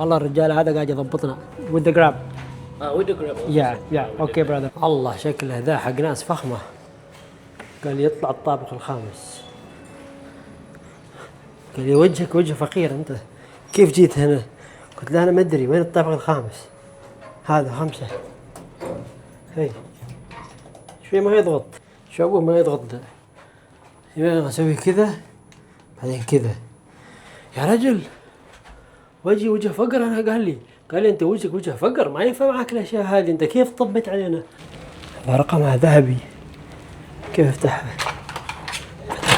والله الرجال هذا قاعد يضبطنا with the grab. with the grab. yeah okay brother. الله شكله ذا حق ناس فخمة. قال لي يطلع الطابق الخامس. قال لي وجهك وجه فقير أنت، كيف جيت هنا؟ قلت له أنا ما أدري وين الطابق الخامس. هذا 5. هي شوي ما يضغط، شو أبوه ما يضغط ده. يبغى أسوي كذا بعدين كذا. يا رجل وجهي وجه فقر. أنا قال لي أنت وجهك وجه فقر، ما ينفع معك الأشياء هذه، أنت كيف طبت علينا؟ رقمها ذهبي. كيف افتحها؟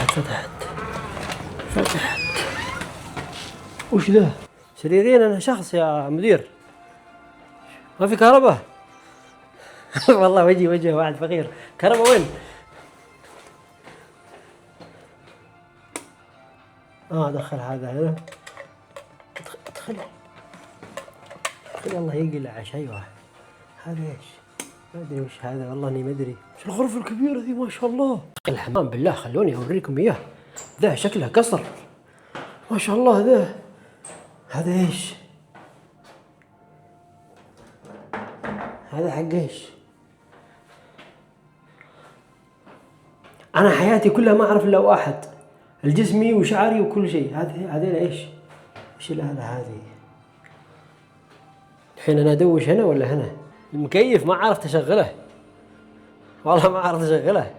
فتحت. وش ذا؟ سريرين. أنا شخص يا مدير، ما في كهرباء. والله وجهي وجه واحد فقير. كهرباء وين؟ دخل هذا هنا. ادخل الله يقلع شيء واحد. هذا ايش؟ ما ادري وش هذا، والله اني ما ادري. وش الغرفة الكبيرة ذي ما شاء الله. الحمام بالله خلوني اوريكم اياه. ذا شكله قصر ما شاء الله. هذا ايش؟ هذا حق ايش؟ انا حياتي كلها ما اعرف الا واحد، الجسمي وشعري وكل شيء. هذه ايش؟ ايش الآلة هذه؟ الحين انا ادوش هنا ولا هنا؟ المكيف ما عرفت اشغله، والله ما عرفت اشغله.